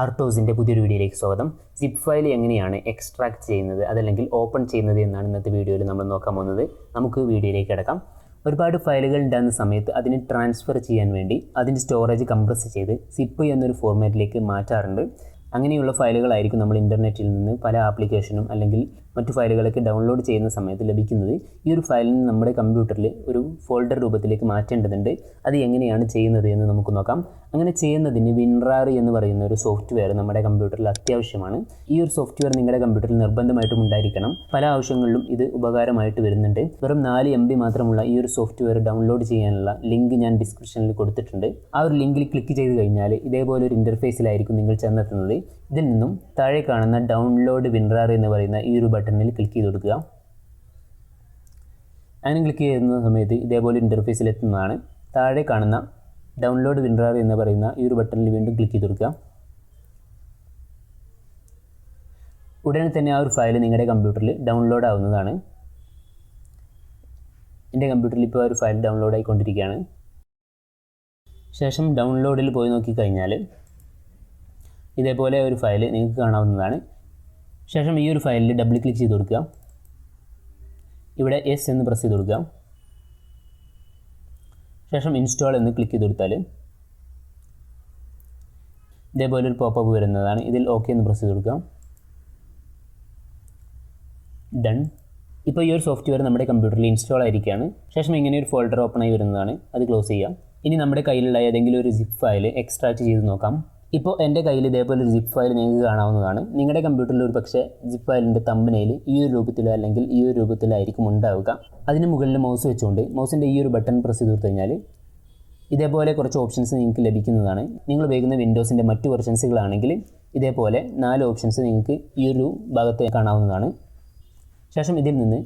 ARTOWZ പുതിയൊരു വീഡിയോയിലേക്ക് സ്വാഗതം. സിപ്പ് ഫയൽ എങ്ങനെയാണ് എക്സ്ട്രാക്ട് ചെയ്യുന്നത് അതല്ലെങ്കിൽ ഓപ്പൺ ചെയ്യുന്നത് എന്നാണ് ഇന്നത്തെ വീഡിയോയിൽ നമ്മൾ നോക്കാൻ പോകുന്നത്. നമുക്ക് വീഡിയോയിലേക്ക് കിടക്കാം. ഒരുപാട് ഫയലുകൾ ഉണ്ടാകുന്ന സമയത്ത് അതിനെ ട്രാൻസ്ഫർ ചെയ്യാൻ വേണ്ടി അതിൻ്റെ സ്റ്റോറേജ് കംപ്രസ് ചെയ്ത് സിപ്പ് എന്നൊരു ഫോർമാറ്റിലേക്ക് മാറ്റാറുണ്ട്. അങ്ങനെയുള്ള ഫയലുകളായിരിക്കും നമ്മൾ ഇൻ്റർനെറ്റിൽ നിന്ന് പല ആപ്ലിക്കേഷനും അല്ലെങ്കിൽ മറ്റു ഫയലുകളൊക്കെ ഡൗൺലോഡ് ചെയ്യുന്ന സമയത്ത് ലഭിക്കുന്നത്. ഈ ഒരു ഫയലിന് നമ്മുടെ കമ്പ്യൂട്ടറിൽ ഒരു ഫോൾഡർ രൂപത്തിലേക്ക് മാറ്റേണ്ടതുണ്ട്. അത് എങ്ങനെയാണ് ചെയ്യുന്നത് എന്ന് നമുക്ക് നോക്കാം. അങ്ങനെ ചെയ്യുന്നതിന് WinRAR എന്ന് പറയുന്ന ഒരു സോഫ്റ്റ്വെയർ നമ്മുടെ കമ്പ്യൂട്ടറിൽ അത്യാവശ്യമാണ്. ഈ ഒരു സോഫ്റ്റ്വെയർ നിങ്ങളുടെ കമ്പ്യൂട്ടറിൽ നിർബന്ധമായിട്ടും ഉണ്ടായിരിക്കണം. പല ആവശ്യങ്ങളിലും ഇത് ഉപകാരമായിട്ട് വരുന്നുണ്ട്. വെറും 4 MB മാത്രമുള്ള ഈ ഒരു സോഫ്റ്റ്വെയർ ഡൗൺലോഡ് ചെയ്യാനുള്ള ലിങ്ക് ഞാൻ ഡിസ്ക്രിപ്ഷനിൽ കൊടുത്തിട്ടുണ്ട്. ആ ഒരു ലിങ്കിൽ ക്ലിക്ക് ചെയ്ത് കഴിഞ്ഞാൽ ഇതേപോലെ ഒരു ഇൻ്റർഫേസിലായിരിക്കും നിങ്ങൾ ചെന്നെത്തുന്നത്. ഇതിൽ നിന്നും താഴെ കാണുന്ന ഡൗൺലോഡ് WinRAR എന്ന് പറയുന്ന ഈ ഒരു ബട്ടണിൽ ക്ലിക്ക് ചെയ്ത് കൊടുക്കുക. അങ്ങനെ ക്ലിക്ക് ചെയ്യുന്ന സമയത്ത് ഇതേപോലെ ഇൻ്റർഫേസിൽ എത്തുന്നതാണ്. താഴെ കാണുന്ന ഡൗൺലോഡ് WinRAR എന്ന് പറയുന്ന ഈ ഒരു ബട്ടണിൽ വീണ്ടും ക്ലിക്ക് ചെയ്ത് കൊടുക്കുക. ഉടനെ തന്നെ ആ ഒരു ഫയൽ നിങ്ങളുടെ കമ്പ്യൂട്ടറിൽ ഡൗൺലോഡ് ആവുന്നതാണ്. എൻ്റെ കമ്പ്യൂട്ടറിൽ ഇപ്പോൾ ആ ഒരു ഫയൽ ഡൗൺലോഡ് ആയിക്കൊണ്ടിരിക്കുകയാണ്. ശേഷം ഡൗൺലോഡിൽ പോയി നോക്കിക്കഴിഞ്ഞാൽ ഇതേപോലെ ഒരു ഫയൽ നിങ്ങൾക്ക് കാണാവുന്നതാണ്. ശേഷം ഈ ഒരു ഫയലിൽ ഡബിൾ ക്ലിക്ക് ചെയ്ത് കൊടുക്കുക. ഇവിടെ യെസ് എന്ന് പ്രസ് ചെയ്ത് കൊടുക്കുക. ശേഷം ഇൻസ്റ്റാൾ എന്ന് ക്ലിക്ക് ചെയ്ത് കൊടുത്താൽ ഇതേപോലെ ഒരു പോപ്പപ്പ് വരുന്നതാണ്. ഇതിൽ ഓക്കെ എന്ന് പ്രസ് ചെയ്ത് കൊടുക്കുക. ഡൺ. ഇപ്പോൾ ഈ ഒരു സോഫ്റ്റ്വെയർ നമ്മുടെ കമ്പ്യൂട്ടറിൽ ഇൻസ്റ്റാൾ ആയിരിക്കുകയാണ്. ശേഷം ഇങ്ങനെ ഒരു ഫോൾഡർ ഓപ്പൺ ആയി വരുന്നതാണ്. അത് ക്ലോസ് ചെയ്യാം. ഇനി നമ്മുടെ കയ്യിലുള്ള ഏതെങ്കിലും ഒരു സിപ്പ് ഫയൽ എക്സ്ട്രാക്ട് ചെയ്ത് നോക്കാം. ഇപ്പോൾ എൻ്റെ കയ്യിൽ ഇതേപോലെ ഒരു സിപ്പ് ഫയൽ നിങ്ങൾക്ക് കാണാവുന്നതാണ്. നിങ്ങളുടെ കമ്പ്യൂട്ടറിൽ ഒരു പക്ഷേ സിപ്പ് ഫയലിൻ്റെ തമ്പനയിൽ ഈ ഒരു രൂപത്തിലോ അല്ലെങ്കിൽ ഈ ഒരു രൂപത്തിലായിരിക്കും ഉണ്ടാവുക. അതിന് മുകളിൽ മൗസ് വെച്ചുകൊണ്ട് മൗസിൻ്റെ ഈ ഒരു ബട്ടൺ പ്രസ് ചെയ്ത് കൊടുത്തു കഴിഞ്ഞാൽ ഇതേപോലെ കുറച്ച് ഓപ്ഷൻസ് നിങ്ങൾക്ക് ലഭിക്കുന്നതാണ്. നിങ്ങൾ ഉപയോഗിക്കുന്ന വിൻഡോസിൻ്റെ മറ്റു വെർഷൻസുകളാണെങ്കിൽ ഇതേപോലെ 4 ഓപ്ഷൻസ് നിങ്ങൾക്ക് ഈ ഒരു ഭാഗത്ത് കാണാവുന്നതാണ്. ശേഷം ഇതിൽ നിന്ന്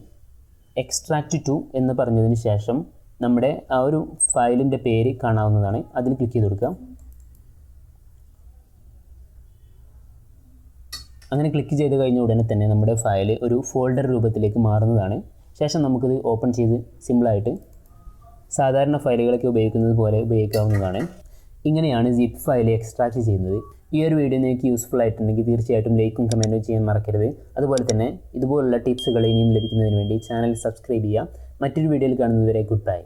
എക്സ്ട്രാക്റ്റ് ടു എന്ന് പറഞ്ഞതിന് ശേഷം നമ്മുടെ ആ ഒരു ഫയലിൻ്റെ പേര് കാണാവുന്നതാണ്. അതിൽ ക്ലിക്ക് ചെയ്ത് കൊടുക്കുക. അങ്ങനെ ക്ലിക്ക് ചെയ്ത് കഴിഞ്ഞ ഉടനെ തന്നെ നമ്മുടെ ഫയൽ ഒരു ഫോൾഡർ രൂപത്തിലേക്ക് മാറുന്നതാണ്. ശേഷം നമുക്കിത് ഓപ്പൺ ചെയ്ത് സിമ്പിളായിട്ട് സാധാരണ ഫയലുകളൊക്കെ ഉപയോഗിക്കുന്നത് പോലെ ഉപയോഗിക്കാവുന്നതാണ്. ഇങ്ങനെയാണ് സിപ്പ് ഫയൽ എക്സ്ട്രാക്ട് ചെയ്യുന്നത്. ഈ ഒരു വീഡിയോ നിങ്ങൾക്ക് യൂസ്ഫുൾ ആയിട്ടുണ്ടെങ്കിൽ തീർച്ചയായിട്ടും ലൈക്കും കമൻറ്റും ചെയ്യാൻ മറക്കരുത്. അതുപോലെ തന്നെ ഇതുപോലുള്ള ടിപ്സുകൾ ഇനിയും ലഭിക്കുന്നതിന് വേണ്ടി ചാനൽ സബ്സ്ക്രൈബ് ചെയ്യുക. മറ്റൊരു വീഡിയോയിൽ കാണുന്നതുവരെ ഗുഡ് ബൈ.